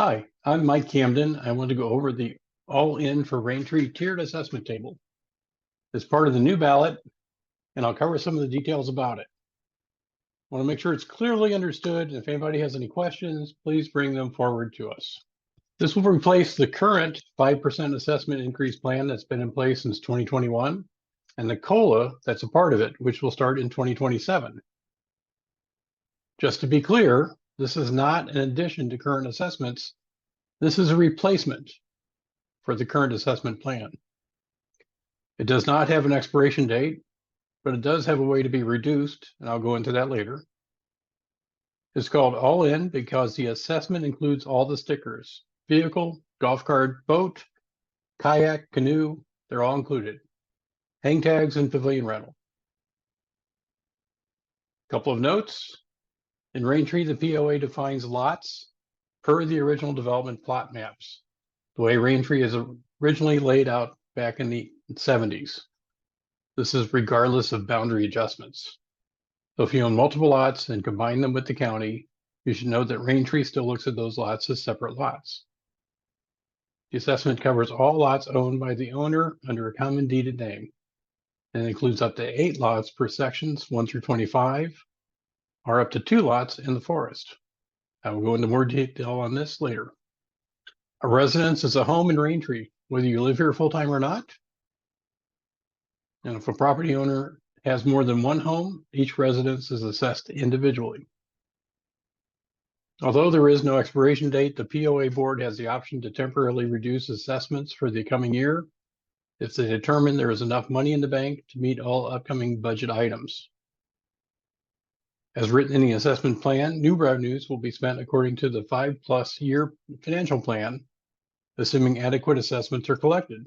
Hi, I'm Mike Camden. I want to go over the all-in for Raintree tiered assessment table. It's part of the new ballot, and I'll cover some of the details about it. I want to make sure it's clearly understood. If anybody has any questions, please bring them forward to us. This will replace the current 5% assessment increase plan that's been in place since 2021, and the COLA that's a part of it, which will start in 2027. Just to be clear, this is not an addition to current assessments. This is a replacement for the current assessment plan. It does not have an expiration date, but it does have a way to be reduced, and I'll go into that later. It's called all in because the assessment includes all the stickers: vehicle, golf cart, boat, kayak, canoe, they're all included. Hang tags and pavilion rental. Couple of notes. In Raintree, the POA defines lots per the original development plot maps, the way Raintree is originally laid out back in the 70s. This is regardless of boundary adjustments. So if you own multiple lots and combine them with the county, you should know that Raintree still looks at those lots as separate lots. The assessment covers all lots owned by the owner under a common deeded name, and includes up to 8 lots per sections 1 through 25, or up to 2 lots in the forest. I will go into more detail on this later. A residence is a home in Raintree, whether you live here full-time or not. And if a property owner has more than one home, each residence is assessed individually. Although there is no expiration date, the POA board has the option to temporarily reduce assessments for the coming year if they determine there is enough money in the bank to meet all upcoming budget items. As written in the assessment plan, new revenues will be spent according to the 5+ year financial plan, assuming adequate assessments are collected.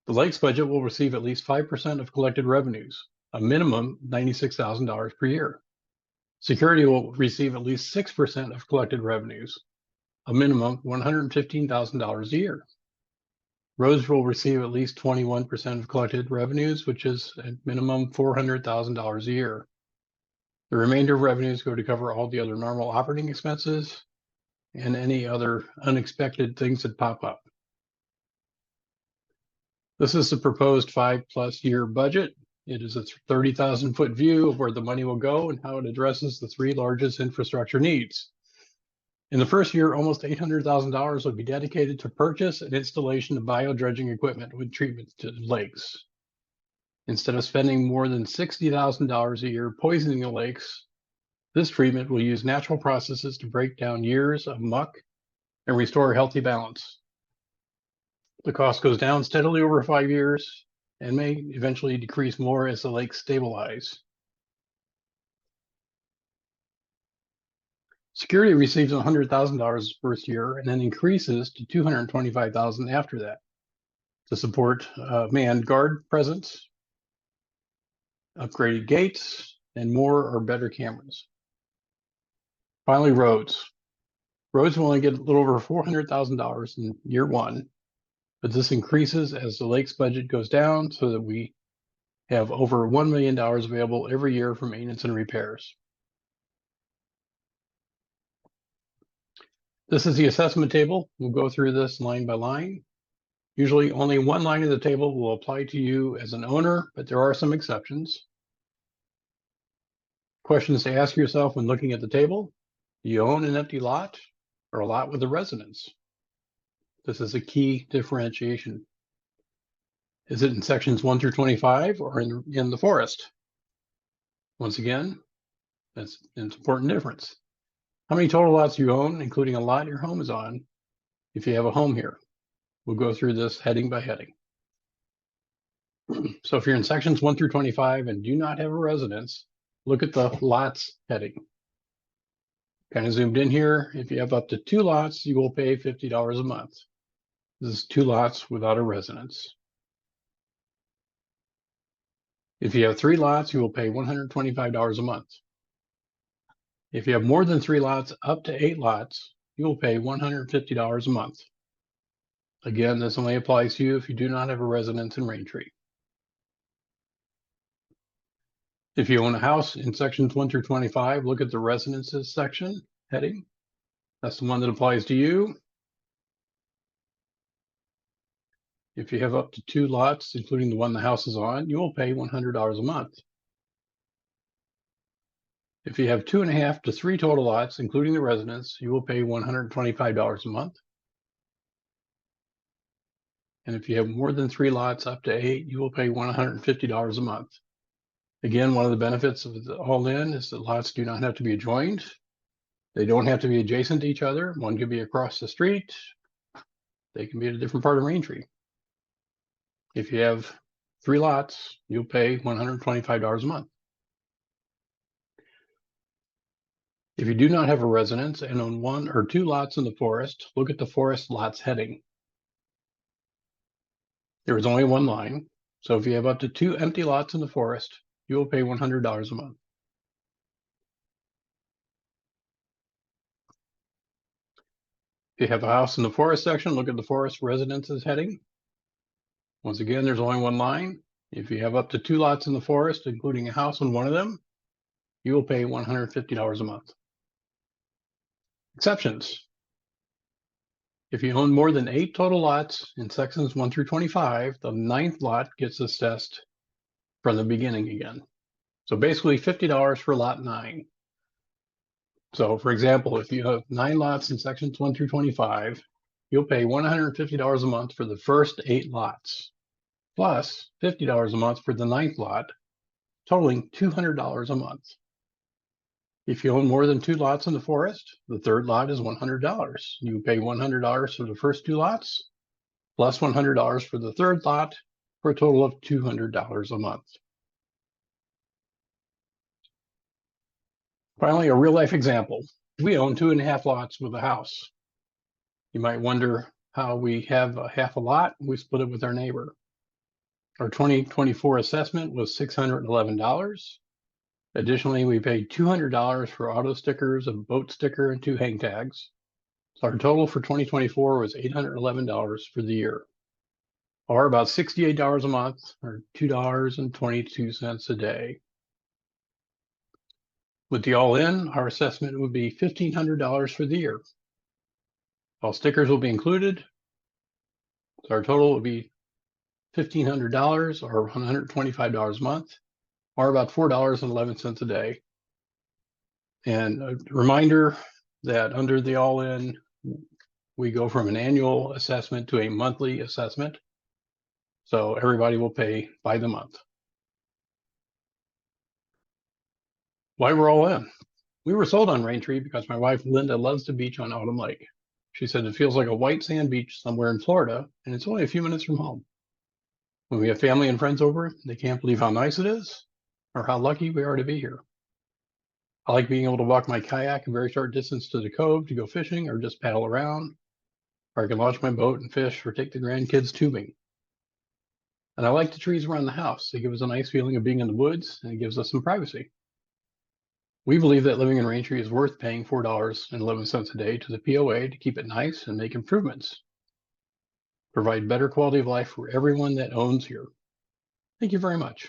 The Lakes budget will receive at least 5% of collected revenues, a minimum $96,000 per year. Security will receive at least 6% of collected revenues, a minimum $115,000 a year. Roads will receive at least 21% of collected revenues, which is a minimum $400,000 a year. The remainder of revenues go to cover all the other normal operating expenses and any other unexpected things that pop up. This is the proposed 5+ year budget. It is a 30,000-foot view of where the money will go and how it addresses the 3 largest infrastructure needs. In the first year, almost $800,000 will be dedicated to purchase and installation of bio-dredging equipment with treatment to lakes. Instead of spending more than $60,000 a year poisoning the lakes, this treatment will use natural processes to break down years of muck and restore a healthy balance. The cost goes down steadily over 5 years and may eventually decrease more as the lakes stabilize. Security receives $100,000 first year and then increases to $225,000 after that to support manned guard presence, upgraded gates, and more or better cameras. Finally, roads. Roads will only get a little over $400,000 in year 1, but this increases as the lake's budget goes down so that we have over $1 million available every year for maintenance and repairs. This is the assessment table. We'll go through this line by line. Usually only one line of the table will apply to you as an owner, but there are some exceptions. Questions to ask yourself when looking at the table: do you own an empty lot or a lot with a residence? This is a key differentiation. Is it in sections 1 through 25 or in the forest? Once again, that's an important difference. How many total lots you own, including a lot your home is on, if you have a home here? We'll go through this heading by heading. So if you're in sections 1 through 25 and do not have a residence, look at the lots heading. Kind of zoomed in here. If you have up to 2 lots, you will pay $50 a month. This is 2 lots without a residence. If you have 3 lots, you will pay $125 a month. If you have more than 3 lots, up to 8 lots, you will pay $150 a month. Again, this only applies to you if you do not have a residence in Raintree. If you own a house in sections 1 through 25, look at the residences section heading. That's the one that applies to you. If you have up to 2 lots, including the one the house is on, you will pay $100 a month. If you have 2.5 to 3 total lots, including the residence, you will pay $125 a month. And if you have more than 3 lots, up to 8, you will pay $150 a month. Again, one of the benefits of the all-in is that lots do not have to be adjoined. They don't have to be adjacent to each other. One can be across the street. They can be at a different part of Raintree. If you have 3 lots, you'll pay $125 a month. If you do not have a residence and own 1 or 2 lots in the forest, look at the forest lots heading. There is only one line, so if you have up to 2 empty lots in the forest, you will pay $100 a month. If you have a house in the forest section, look at the forest residences heading. Once again, there's only one line. If you have up to 2 lots in the forest, including a house on one of them, you will pay $150 a month. Exceptions. If you own more than 8 total lots in sections 1 through 25, the 9th lot gets assessed from the beginning again. So basically $50 for lot 9. So for example, if you have 9 lots in sections 1 through 25, you'll pay $150 a month for the first 8 lots, plus $50 a month for the 9th lot, totaling $200 a month. If you own more than 2 lots in the forest, the 3rd lot is $100. You pay $100 for the first 2 lots, plus $100 for the 3rd lot, for a total of $200 a month. Finally, a real life example. We own 2.5 lots with a house. You might wonder how we have half a lot. We split it with our neighbor. Our 2024 assessment was $611. Additionally, we paid $200 for auto stickers, a boat sticker, and 2 hang tags. So our total for 2024 was $811 for the year, or about $68 a month, or $2.22 a day. With the all-in, our assessment would be $1,500 for the year. All stickers will be included, so our total would be $1,500 or $125 a month, or about $4.11 a day. And a reminder that under the all-in, we go from an annual assessment to a monthly assessment. So everybody will pay by the month. Why we're all in? We were sold on Raintree because my wife Linda loves the beach on Autumn Lake. She said it feels like a white sand beach somewhere in Florida, and it's only a few minutes from home. When we have family and friends over, they can't believe how nice it is or how lucky we are to be here. I like being able to walk my kayak a very short distance to the cove to go fishing or just paddle around, or I can launch my boat and fish or take the grandkids tubing. And I like the trees around the house. They give us a nice feeling of being in the woods, and it gives us some privacy. We believe that living in Raintree is worth paying $4.11 a day to the POA to keep it nice and make improvements. Provide better quality of life for everyone that owns here. Thank you very much.